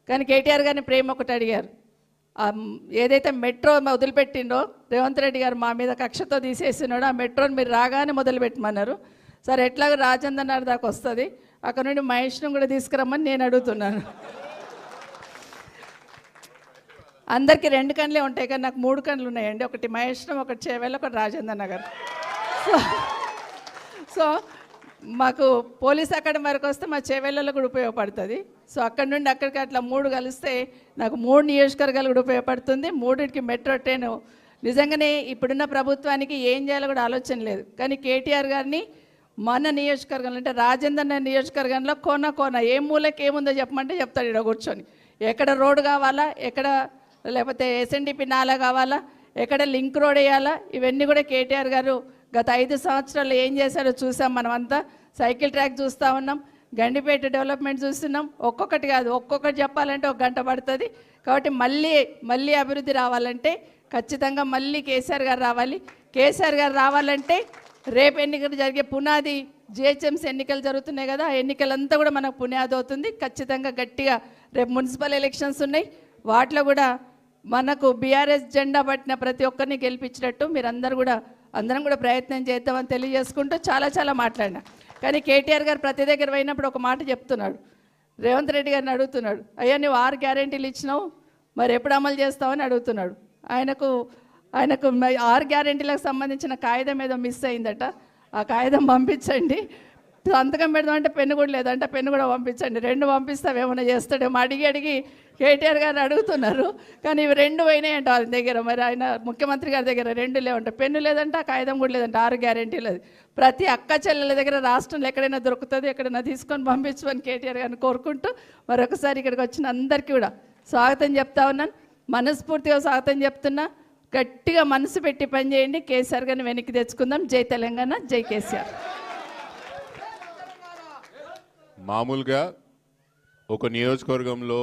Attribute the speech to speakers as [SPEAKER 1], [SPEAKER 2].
[SPEAKER 1] కానీ కేటీఆర్ గారిని ప్రేమ ఒకటి అడిగారు. ఏదైతే మెట్రో వదిలిపెట్టిండో రేవంత్ రెడ్డి గారు మా మీద కక్షతో తీసేసినాడో ఆ మెట్రోని మీరు రాగానే మొదలుపెట్టమన్నారు. సరే ఎట్లాగో రాజేంద్ర నగర్ దాకా వస్తుంది, అక్కడ నుండి మహేష్ను కూడా తీసుకురమ్మని నేను అడుగుతున్నాను. అందరికీ 2 కళ్ళే ఉంటాయి కానీ నాకు 3 కళ్ళు ఉన్నాయండి. ఒకటి మహేష్నం, ఒకటి చేవెళ్ళ, ఒకటి రాజేంద్ర నగర్. సో మాకు పోలీస్ అకాడమీ వరకు వస్తే మా చేవెళ్ళలో కూడా ఉపయోగపడుతుంది. సో అక్కడ నుండి అక్కడికి అట్లా 3 కలిస్తే నాకు 3 నియోజకవర్గాలు కూడా ఉపయోగపడుతుంది. 3కి మెట్రో ట్రైన్ నిజంగానే ఇప్పుడున్న ప్రభుత్వానికి ఏం చేయాలో కూడా ఆలోచన లేదు. కానీ కేటీఆర్ గారిని మన నియోజకవర్గంలో అంటే రాజేంద్ర నియోజకవర్గంలో కోన ఏ మూలకి ఏముందో చెప్పమంటే చెప్తాడు. ఇక్కడ కూర్చొని ఎక్కడ రోడ్డు కావాలా, ఎక్కడ లేకపోతే ఎస్ఎన్డిపి నాలా కావాలా, ఎక్కడ లింక్ రోడ్ వేయాలా, ఇవన్నీ కూడా కేటీఆర్ గారు గత 5 సంవత్సరాలు ఏం చేశారో చూసాం. మనమంతా సైకిల్ ట్రాక్ చూస్తూ ఉన్నాం, గండిపేట డెవలప్మెంట్ చూస్తున్నాం. ఒక్కొక్కటి కాదు, ఒక్కొక్కటి చెప్పాలంటే 1 గంట పడుతుంది. కాబట్టి మళ్ళీ అభివృద్ధి రావాలంటే ఖచ్చితంగా మళ్ళీ కేసీఆర్ గారు రావాలి. కేసీఆర్ గారు రావాలంటే రేపు ఎన్నికలు జరిగే పునాది జిహెచ్ఎంసీ ఎన్నికలు జరుగుతున్నాయి కదా, ఆ ఎన్నికలంతా కూడా మనకు పునాది అవుతుంది. ఖచ్చితంగా గట్టిగా రేపు మున్సిపల్ ఎలక్షన్స్ ఉన్నాయి, వాటిలో కూడా మనకు బీఆర్ఎస్ జెండా పట్టిన ప్రతి ఒక్కరిని గెలిపించినట్టు అందరం కూడా ప్రయత్నం చేద్దామని తెలియజేసుకుంటూ చాలా మాట్లాడినా. కానీ కేటీఆర్ గారు ప్రతి దగ్గర పోయినప్పుడు ఒక మాట చెప్తున్నాడు. రేవంత్ రెడ్డి గారిని అడుగుతున్నాడు, అయ్యా నువ్వు 6 గ్యారెంటీలు ఇచ్చినావు, మరి ఎప్పుడు అమలు చేస్తావని అడుగుతున్నాడు. ఆయనకు 6 గ్యారెంటీలకు సంబంధించిన కాగితం ఏదో మిస్ అయిందట, ఆ కాగితం పంపించండి. సంతకం పెడదామంటే పెన్ను కూడా లేదంటే పెన్ను కూడా పంపించండి. 2 పంపిస్తావేమన్నా చేస్తాడేమో అడిగి కేటీఆర్ గారు అడుగుతున్నారు. కానీ ఇవి 2 పోయినాయంట వాళ్ళ దగ్గర. మరి ఆయన ముఖ్యమంత్రి గారి దగ్గర 2 లేవంట, పెన్ను లేదంట, ఆ కాగితం కూడా లేదంట. 6 గ్యారెంటీలు అది ప్రతి అక్క చెల్లెల దగ్గర రాష్ట్రంలో ఎక్కడైనా దొరుకుతుంది, ఎక్కడైనా తీసుకొని పంపించమని కేటీఆర్ గారిని కోరుకుంటూ మరొకసారి ఇక్కడికి వచ్చిన అందరికీ కూడా స్వాగతం చెప్తా ఉన్నాను. మనస్ఫూర్తిగా స్వాగతం చెప్తున్నా. గట్టిగా మనసు పెట్టి పనిచేయండి, కేసీఆర్ గారిని వెనక్కి తెచ్చుకుందాం. జై తెలంగాణ, జై కేసీఆర్.
[SPEAKER 2] మామూలుగా ఒక నియోజకవర్గంలో